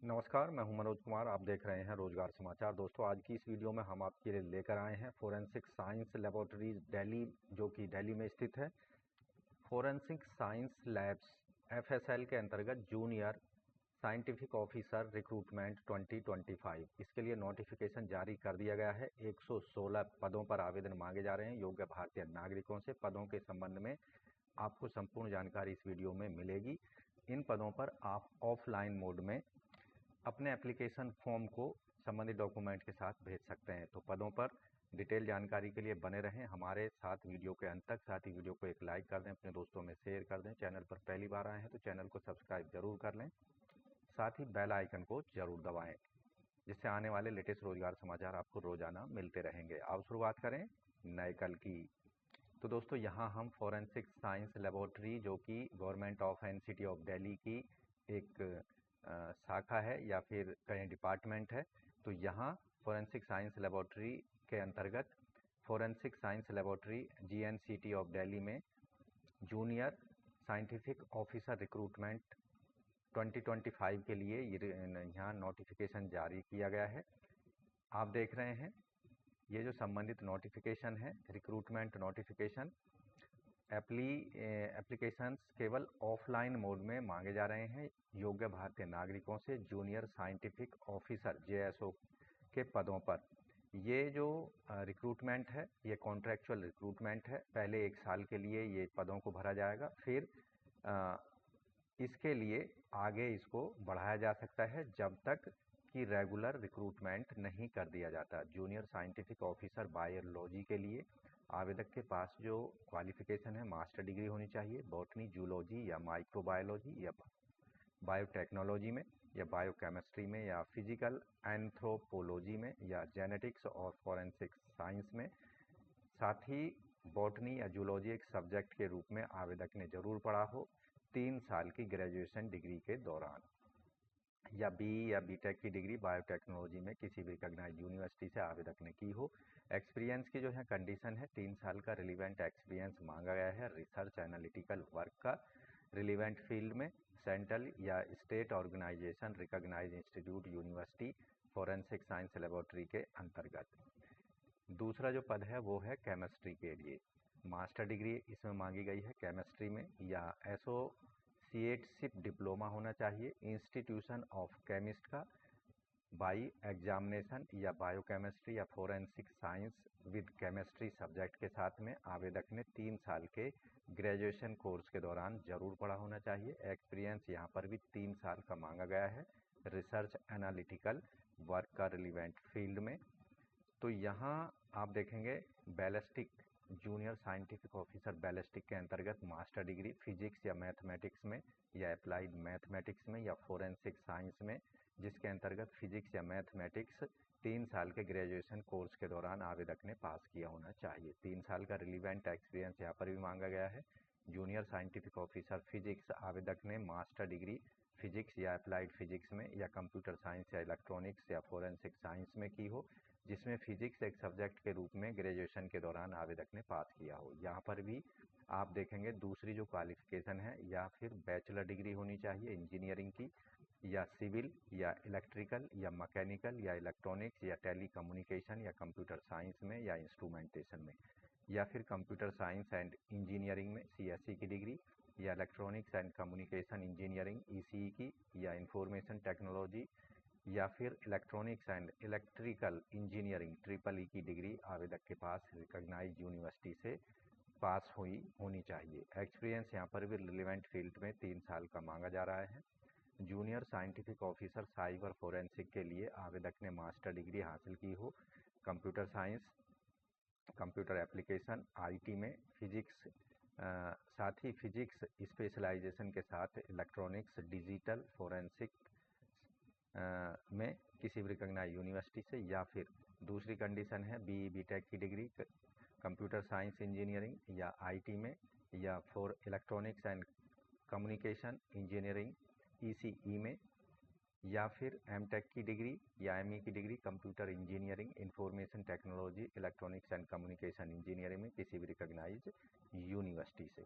नमस्कार, मैं हूं मनोज कुमार। आप देख रहे हैं रोजगार समाचार। दोस्तों, आज की इस वीडियो में हम आपके लिए लेकर आए हैं फोरेंसिक साइंस लेबोरेटरीज दिल्ली, जो कि दिल्ली में स्थित है। फोरेंसिक साइंस लैब्स एफएसएल के अंतर्गत जूनियर साइंटिफिक ऑफिसर रिक्रूटमेंट 2025, इसके लिए नोटिफिकेशन जारी कर दिया गया है। 116 पदों पर आवेदन मांगे जा रहे हैं योग्य भारतीय नागरिकों से। पदों के संबंध में आपको संपूर्ण जानकारी इस वीडियो में मिलेगी। इन पदों पर आप ऑफलाइन मोड में अपने एप्लीकेशन फॉर्म को संबंधित डॉक्यूमेंट के साथ भेज सकते हैं। तो पदों पर डिटेल जानकारी के लिए बने रहें हमारे साथ वीडियो के अंत तक। साथ ही वीडियो को एक लाइक कर दें, अपने दोस्तों में शेयर कर दें। चैनल पर पहली बार आए हैं तो चैनल को सब्सक्राइब जरूर कर लें। साथ ही बेल आइकन को जरूर दबाएं, जिससे आने वाले लेटेस्ट रोजगार समाचार आपको रोजाना मिलते रहेंगे। अब शुरुआत करें नए कल की। तो दोस्तों, यहाँ हम फोरेंसिक साइंस लेबोरेटरी, जो कि government of and city of Delhi की एक शाखा है या फिर कहीं डिपार्टमेंट है। तो यहाँ फोरेंसिक साइंस लेबोरेटरी के अंतर्गत forensic science laboratory GNCT of Delhi में जूनियर साइंटिफिक ऑफिसर रिक्रूटमेंट 2025 के लिए यहाँ नोटिफिकेशन जारी किया गया है। आप देख रहे हैं ये जो संबंधित नोटिफिकेशन है, रिक्रूटमेंट नोटिफिकेशन। एप्लीकेशंस केवल ऑफलाइन मोड में मांगे जा रहे हैं योग्य भारतीय नागरिकों से जूनियर साइंटिफिक ऑफिसर जेएसओ के पदों पर। ये जो रिक्रूटमेंट है, ये कॉन्ट्रैक्चुअल रिक्रूटमेंट है। पहले 1 साल के लिए ये पदों को भरा जाएगा, फिर इसके लिए आगे इसको बढ़ाया जा सकता है जब तक कि रेगुलर रिक्रूटमेंट नहीं कर दिया जाता। जूनियर साइंटिफिक ऑफिसर बायोलॉजी के लिए आवेदक के पास जो क्वालिफिकेशन है, मास्टर डिग्री होनी चाहिए बॉटनी, जूलॉजी या माइक्रोबायोलॉजी या बायोटेक्नोलॉजी में या बायोकेमिस्ट्री में या फिजिकल एंथ्रोपोलॉजी में या जेनेटिक्स और फॉरेंसिक साइंस में। साथ ही बॉटनी या जूलॉजी एक सब्जेक्ट के रूप में आवेदक ने जरूर पढ़ा हो 3 साल की ग्रेजुएशन डिग्री के दौरान, या बीई या बीटेक की डिग्री बायोटेक्नोलॉजी में किसी भी रिकॉग्नाइज्ड यूनिवर्सिटी से आवेदक ने की हो। एक्सपीरियंस की जो है कंडीशन है 3 साल का रिलीवेंट एक्सपीरियंस मांगा गया है रिसर्च एनालिटिकल वर्क का रिलीवेंट फील्ड में, सेंट्रल या state organisation recognised institute university forensic science laboratory के अंतर्गत। दूसरा जो पद है वो है केमिस्ट्री के लिए। मास्टर डिग्री इसमें मांगी गई है केमिस्ट्री में, या एसोसिएटशिप डिप्लोमा होना चाहिए इंस्टीट्यूशन ऑफ केमिस्ट का बाई एग्जामिनेशन, या बायोकेमिस्ट्री या forensic science with chemistry subject के साथ में आवेदक ने 3 साल के ग्रेजुएशन कोर्स के दौरान जरूर पढ़ा होना चाहिए। एक्सपीरियंस यहाँ पर भी 3 साल का मांगा गया है रिसर्च एनालिटिकल वर्क का रिलीवेंट फील्ड में। तो यहाँ आप देखेंगे ballistic junior scientific officer ballistic के अंतर्गत मास्टर डिग्री फिजिक्स या मैथमेटिक्स में या अप्लाइड मैथमेटिक्स में या फोरेंसिक साइंस में, जिसके अंतर्गत फिजिक्स या मैथमेटिक्स 3 साल के ग्रेजुएशन कोर्स के दौरान आवेदक ने पास किया होना चाहिए। 3 साल का रिलीवेंट एक्सपीरियंस यहाँ पर भी मांगा गया है। जूनियर साइंटिफिक ऑफिसर फिजिक्स आवेदक ने मास्टर डिग्री फिजिक्स या अप्लाइड फिजिक्स में या कंप्यूटर साइंस या इलेक्ट्रॉनिक्स या फोरेंसिक साइंस में की हो, जिसमें फिजिक्स एक सब्जेक्ट के रूप में ग्रेजुएशन के दौरान आवेदक ने पास किया हो। यहाँ पर भी आप देखेंगे दूसरी जो क्वालिफिकेशन है, या फिर बैचलर डिग्री होनी चाहिए इंजीनियरिंग की, या सिविल या इलेक्ट्रिकल या मैकेनिकल या इलेक्ट्रॉनिक्स या टेली कम्युनिकेशन या कंप्यूटर साइंस में या इंस्ट्रूमेंटेशन में, या फिर कंप्यूटर साइंस एंड इंजीनियरिंग में सीएससी की डिग्री, या electronics and communication engineering ECE की, या इंफॉर्मेशन टेक्नोलॉजी, या फिर electronics and electrical engineering triple E की डिग्री आवेदक के पास रिकॉग्नाइज्ड यूनिवर्सिटी से पास हुई होनी चाहिए। एक्सपीरियंस यहाँ पर भी रिलेवेंट फील्ड में 3 साल का मांगा जा रहा है। Junior scientific officer cyber forensic के लिए आवेदक ने मास्टर डिग्री हासिल की हो computer science, computer application IT में, फिजिक्स, साथ ही फिजिक्स स्पेशलाइजेशन के साथ इलेक्ट्रॉनिक्स डिजिटल फोरेंसिक में किसी भी रिकॉग्नाइज्ड यूनिवर्सिटी से, या फिर दूसरी कंडीशन है बीई बीटेक की डिग्री कंप्यूटर साइंस इंजीनियरिंग या आईटी में, या for electronics and communication engineering ECE में, या फिर एमटेक की डिग्री या एमई की degree computer engineering information technology electronics and communication engineering में किसी भी रिकॉग्नाइज्ड यूनिवर्सिटी से।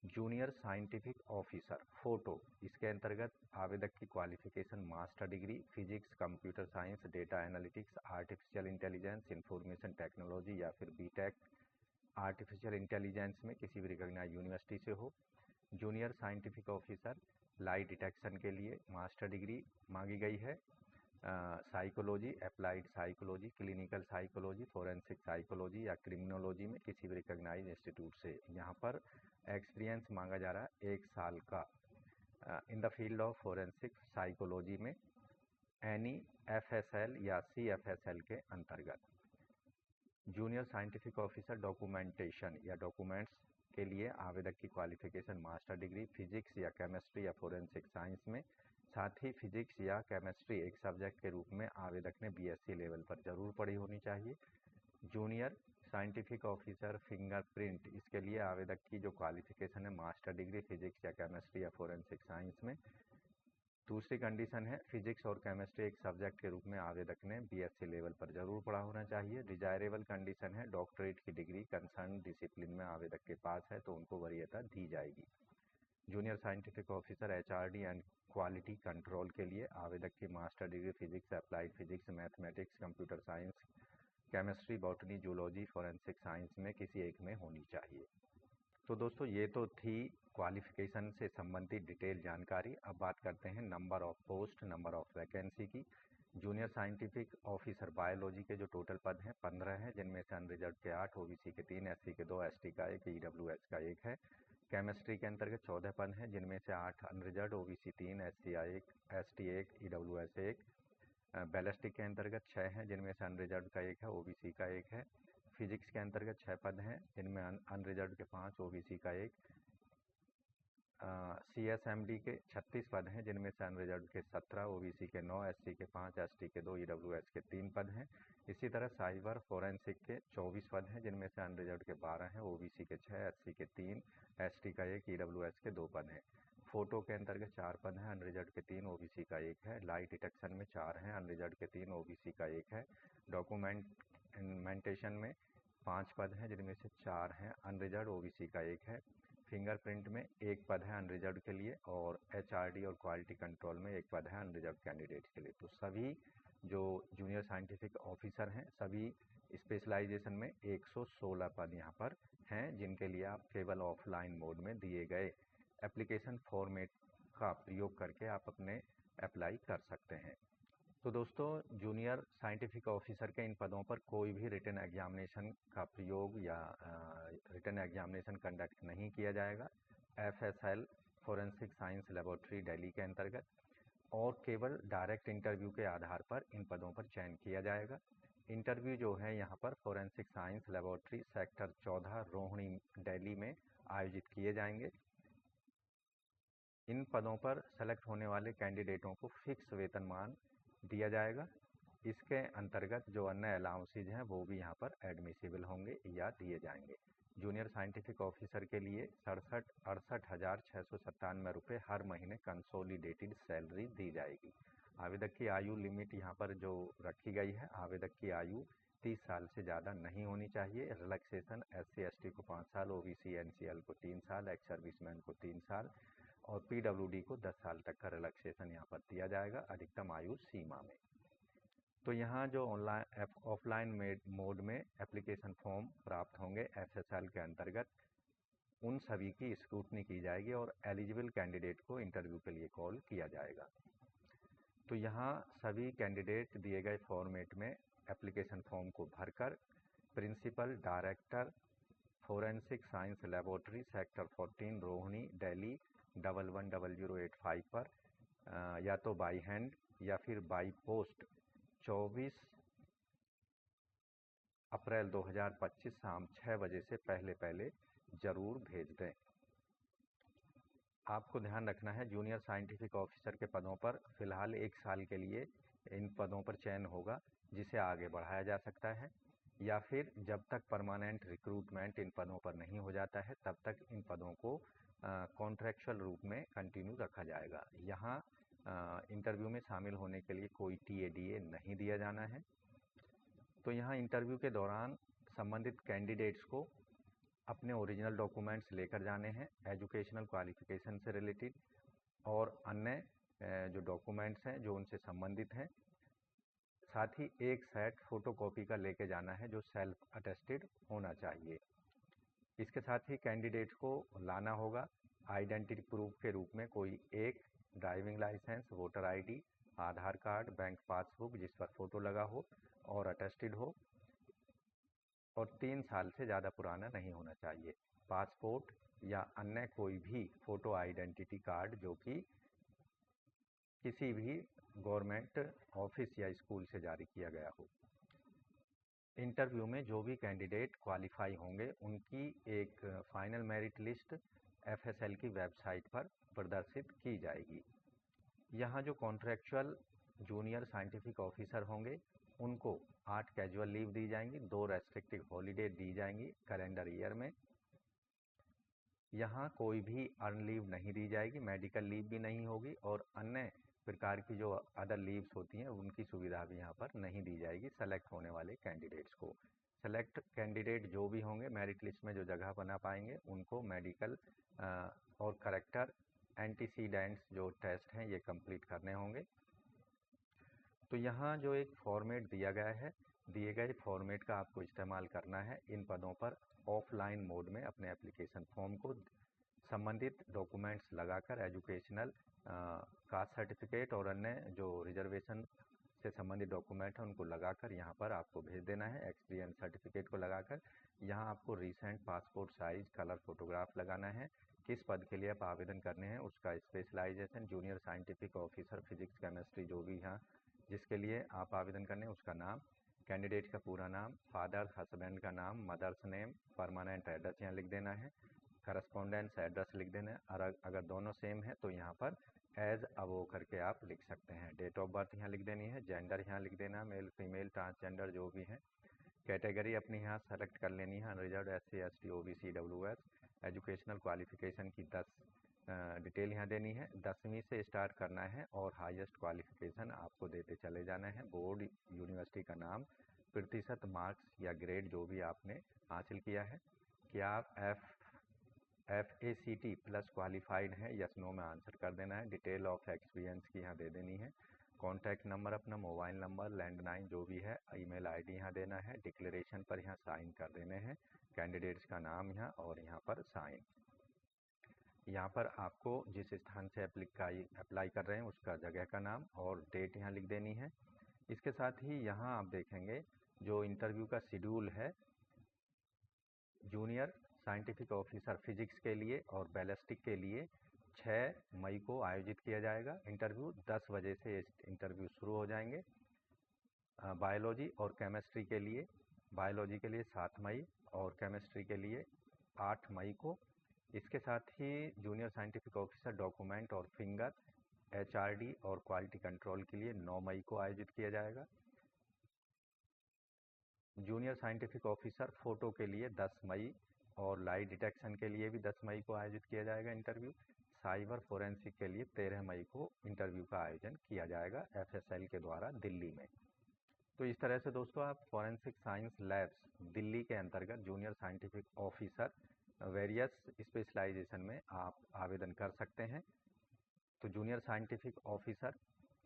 जूनियर साइंटिफिक ऑफिसर फोटो, इसके अंतर्गत आवेदक की qualification master degree physics, computer science, data analytics, artificial intelligence, information technology या फिर बीटेक आर्टिफिशियल इंटेलिजेंस में किसी भी रिकॉग्नाइज्ड यूनिवर्सिटी से हो। जूनियर साइंटिफिक ऑफिसर लाई डिटेक्शन के लिए मास्टर डिग्री मांगी गई है। Psychology, applied psychology, clinical psychology, forensic psychology या क्रिमिनोलॉजी में किसी भी रिकॉग्नाइज्ड इंस्टीट्यूट से। यहाँ पर एक्सपीरियंस मांगा जा रहा है 1 साल का in the field of forensic psychology में एनी FSL या CFSL के अंतर्गत। जूनियर साइंटिफिक ऑफिसर डॉक्यूमेंटेशन या डॉक्यूमेंट्स के लिए आवेदक की क्वालिफिकेशन मास्टर डिग्री फिजिक्स या केमिस्ट्री या फोरेंसिक साइंस में, साथ ही फिजिक्स या केमिस्ट्री एक सब्जेक्ट के रूप में आवेदक ने BSc लेवल पर जरूर पढ़ी होनी चाहिए। जूनियर साइंटिफिक ऑफिसर फिंगरप्रिंट, इसके लिए आवेदक की जो क्वालिफिकेशन है मास्टर डिग्री फिजिक्स या केमिस्ट्री या फोरेंसिक साइंस में। दूसरी कंडीशन है फिजिक्स और केमिस्ट्री एक सब्जेक्ट के रूप में आवेदक ने BSc लेवल पर जरूर पढ़ा होना चाहिए। डिजायरेबल कंडीशन है डॉक्टरेट की डिग्री कंसर्न डिसिप्लिन में आवेदक के पास है तो उनको वरीयता दी जाएगी। Junior scientific officer HRD and quality control के लिए आवेदक की master degree physics, applied physics, mathematics, computer science, chemistry, botany, zoology, forensic science में किसी एक में होनी चाहिए। तो दोस्तों ये तो थी क्वालिफिकेशन से संबंधित डिटेल जानकारी। अब बात करते हैं number of post, number of vacancy की। जूनियर साइंटिफिक ऑफिसर बायोलॉजी के जो टोटल पद हैं 15 हैं, जिनमें से अनरिजर्व के 8, OBC के 3, SC के 2, ST का 1, EWS का 1 है। केमिस्ट्री के अंतर्गत 14 पद हैं, जिनमें से 8 unreserve, OBC 3, SC 1, ST 1, EWS 1। Ballistic के अंतर्गत 6 हैं, जिनमें से अनरिजर्व का 1 है, OBC का 1 है। फिजिक्स के अंतर्गत 6 पद हैं, जिनमें अनरिजर्व के 5, OBC का 1। CSMD के 36 पद हैं, जिनमें से अनरिजर्व के 17, OBC के 9, SC के 5, ST के 2, EWS के 3 पद हैं। इसी तरह साइबर फोरेंसिक के 24 पद हैं, जिनमें से अनरिजर्व के 12 हैं, OBC के 6, SC के 3, ST का 1, EWS के 2 पद हैं। फोटो के अंतर्गत 4 पद हैं, अनरिजर्व के 3, OBC का 1 है। लाइट डिटेक्शन में 4 हैं, अनरिजर्व के 3, OBC का 1 है। डॉक्यूमेंटेशन में 5 पद हैं, जिनमें से 4 हैं अनरिजर्व, OBC का 1 है। फिंगरप्रिंट में 1 पद है अनरिजर्व के लिए, और HRD और क्वालिटी कंट्रोल में 1 पद है अनरिजर्व कैंडिडेट के लिए। तो सभी जो जूनियर साइंटिफिक ऑफिसर हैं सभी स्पेशलाइजेशन में 116 पद यहाँ पर हैं, जिनके लिए आप केवल ऑफलाइन मोड में दिए गए एप्लीकेशन फॉर्मेट का प्रयोग करके आप अपने अप्लाई कर सकते हैं। तो दोस्तों जूनियर साइंटिफिक ऑफिसर के इन पदों पर कोई भी रिटन एग्जामिनेशन का प्रयोग या रिटन एग्जामिनेशन कंडक्ट नहीं किया जाएगा FSL forensic science laboratory Delhi के अंतर्गत, और केवल डायरेक्ट इंटरव्यू के आधार पर इन पदों पर चयन किया जाएगा। इंटरव्यू जो है यहाँ पर forensic science laboratory sector 14 Rohini Delhi में आयोजित किए जाएंगे। इन पदों पर सेलेक्ट होने वाले कैंडिडेटों को फिक्स वेतनमान दिया जाएगा। इसके अंतर्गत जो अन्य अलाउंसेज हैं वो भी यहाँ पर एडमिसिबल होंगे या दिए जाएंगे। जूनियर साइंटिफिक ऑफिसर के लिए 68,697 रुपये हर महीने कंसोलिडेटेड सैलरी दी जाएगी। आवेदक की आयु लिमिट यहाँ पर जो रखी गई है, आवेदक की आयु 30 साल से ज़्यादा नहीं होनी चाहिए। रिलैक्सेशन SC ST को 5 साल, OBC NCL को 3 साल, एक्स सर्विसमैन को 3 साल और PWD को 10 साल तक का रिलैक्सेशन यहाँ पर दिया जाएगा अधिकतम आयु सीमा में। तो यहाँ जो ऑफलाइन मोड में एप्लीकेशन फॉर्म प्राप्त होंगे FSL के अंतर्गत, उन सभी की स्क्रूटनी की जाएगी और एलिजिबल कैंडिडेट को इंटरव्यू के लिए कॉल किया जाएगा। तो यहाँ सभी कैंडिडेट दिए गए फॉर्मेट में एप्लीकेशन फॉर्म को भरकर principal director forensic science laboratory sector 14 Rohini Delhi 110085 पर या तो बाई हैंड या फिर बाई पोस्ट 24 अप्रैल 2025 शाम 6 बजे से पहले ज़रूर भेज दें। आपको ध्यान रखना है जूनियर साइंटिफिक ऑफिसर के पदों पर फ़िलहाल 1 साल के लिए इन पदों पर चयन होगा, जिसे आगे बढ़ाया जा सकता है या फिर जब तक परमानेंट रिक्रूटमेंट इन पदों पर नहीं हो जाता है तब तक इन पदों को कॉन्ट्रैक्चुअल रूप में कंटिन्यू रखा जाएगा। यहाँ इंटरव्यू में शामिल होने के लिए कोई TADA नहीं दिया जाना है। तो यहाँ इंटरव्यू के दौरान संबंधित कैंडिडेट्स को अपने ओरिजिनल डॉक्यूमेंट्स लेकर जाने हैं, एजुकेशनल क्वालिफिकेशन से रिलेटेड और अन्य जो डॉक्यूमेंट्स हैं जो उनसे संबंधित हैं। साथ ही एक सेट फोटोकॉपी का लेके जाना है जो सेल्फ अटेस्टेड होना चाहिए। इसके साथ ही कैंडिडेट को लाना होगा आइडेंटिटी प्रूफ के रूप में कोई एक ड्राइविंग लाइसेंस, वोटर आईडी, आधार कार्ड, बैंक पासबुक जिस पर फ़ोटो लगा हो और अटेस्टेड हो और 3 साल से ज़्यादा पुराना नहीं होना चाहिए। पासपोर्ट या अन्य कोई भी फ़ोटो आइडेंटिटी कार्ड जो कि किसी भी गवर्नमेंट ऑफिस या स्कूल से जारी किया गया हो। इंटरव्यू में जो भी कैंडिडेट क्वालिफाई होंगे उनकी एक फाइनल मेरिट लिस्ट एफएसएल की वेबसाइट पर प्रदर्शित की जाएगी। यहाँ जो कॉन्ट्रैक्चुअल जूनियर साइंटिफिक ऑफिसर होंगे उनको 8 कैजुअल लीव दी जाएंगी, 2 रेस्ट्रिक्टेड हॉलीडे दी जाएंगी कैलेंडर ईयर में। यहाँ कोई भी अर्न लीव नहीं दी जाएगी, मेडिकल लीव भी नहीं होगी और अन्य प्रकार की जो अदर लीव्स होती हैं उनकी सुविधा भी यहाँ पर नहीं दी जाएगी सेलेक्ट होने वाले कैंडिडेट्स को। सेलेक्ट कैंडिडेट जो भी होंगे मेरिट लिस्ट में जो जगह बना पाएंगे उनको मेडिकल और करेक्टर एंटीसीडेंट्स जो टेस्ट हैं ये कंप्लीट करने होंगे। तो यहाँ जो एक फॉर्मेट दिया गया है, दिए गए फॉर्मेट का आपको इस्तेमाल करना है इन पदों पर ऑफलाइन मोड में अपने एप्लीकेशन फॉर्म को संबंधित डॉक्यूमेंट्स लगाकर एजुकेशनल कास्ट सर्टिफिकेट और अन्य जो रिजर्वेशन से संबंधित डॉक्यूमेंट हैं उनको लगाकर यहाँ पर आपको भेज देना है। एक्सपीरियंस सर्टिफिकेट को लगाकर यहाँ आपको recent passport size colour photograph लगाना है। किस पद के लिए आप आवेदन करने हैं उसका specialisation junior scientific officer physics chemistry जो भी यहाँ जिसके लिए आप आवेदन करने हैं उसका नाम, कैंडिडेट का पूरा नाम, फादर हस्बैंड का नाम, मदर्स नेम, परमानेंट एड्रेस यहाँ लिख देना है, करस्पॉन्डेंस एड्रेस लिख देना है। अगर दोनों सेम है तो यहाँ पर एज अबो करके आप लिख सकते हैं। डेट ऑफ बर्थ यहाँ लिख देनी है, जेंडर यहाँ लिख देना, मेल फीमेल ट्रांसजेंडर जो भी हैं। कैटेगरी अपनी यहाँ सेलेक्ट कर लेनी है, unreserve SC ST OBC WS। Educational qualification की 10 डिटेल यहाँ देनी है, 10वीं से स्टार्ट करना है और हाईएस्ट क्वालिफिकेशन आपको देते चले जाना है। बोर्ड यूनिवर्सिटी का नाम, प्रतिशत मार्क्स या ग्रेड जो भी आपने हासिल किया है, क्या आप FACT प्लस क्वालिफाइड है, यस नो में आंसर कर देना है। डिटेल ऑफ एक्सपीरियंस की यहाँ दे देनी है, कॉन्टैक्ट नंबर अपना, मोबाइल नंबर, लैंडलाइन जो भी है, ईमेल आईडी यहाँ देना है। डिक्लेरेशन पर यहाँ साइन कर देने हैं, कैंडिडेट्स का नाम यहाँ और यहाँ पर साइन। यहाँ पर आपको जिस स्थान से अप्लाई कर रहे हैं उसका जगह का नाम और डेट यहाँ लिख देनी है। इसके साथ ही यहाँ आप देखेंगे जो इंटरव्यू का शेड्यूल है जूनियर साइंटिफिक ऑफिसर फिजिक्स के लिए और बैलिस्टिक के लिए 6 मई को आयोजित किया जाएगा इंटरव्यू। 10 बजे से इंटरव्यू शुरू हो जाएंगे। बायोलॉजी और केमिस्ट्री के लिए, बायोलॉजी के लिए 7 मई और केमिस्ट्री के लिए 8 मई को। इसके साथ ही जूनियर साइंटिफिक ऑफिसर डॉक्यूमेंट और फिंगर HRD और क्वालिटी कंट्रोल के लिए 9 मई को आयोजित किया जाएगा। जूनियर साइंटिफिक ऑफिसर फोटो के लिए 10 मई और लाई डिटेक्शन के लिए भी 10 मई को आयोजित किया जाएगा इंटरव्यू। साइबर फोरेंसिक के लिए 13 मई को इंटरव्यू का आयोजन किया जाएगा FSL के द्वारा दिल्ली में। तो इस तरह से दोस्तों आप फॉरेंसिक साइंस लैब्स दिल्ली के अंतर्गत junior scientific officer various specialisation में आप आवेदन कर सकते हैं। तो junior scientific officer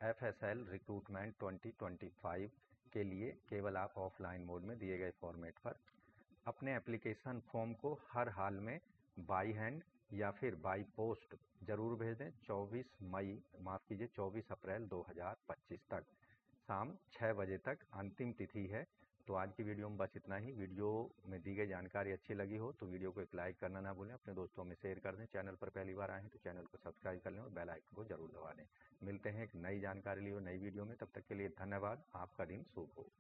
FSL recruitment 2025 के लिए केवल आप ऑफलाइन मोड में दिए गए फॉर्मेट पर अपने एप्लीकेशन फॉर्म को हर हाल में बाई हैंड या फिर बाई पोस्ट ज़रूर भेज दें। 24 अप्रैल 2025 तक शाम 6 बजे तक अंतिम तिथि है। तो आज की वीडियो में बस इतना ही। वीडियो में दी गई जानकारी अच्छी लगी हो तो वीडियो को एक लाइक करना ना भूलें, अपने दोस्तों में शेयर कर दें। चैनल पर पहली बार आए हैं तो चैनल को सब्सक्राइब कर लें और बेल आइकन को जरूर दबा दें। मिलते हैं एक नई जानकारी लिए नई वीडियो में, तब तक के लिए धन्यवाद। आपका दिन शुभ हो।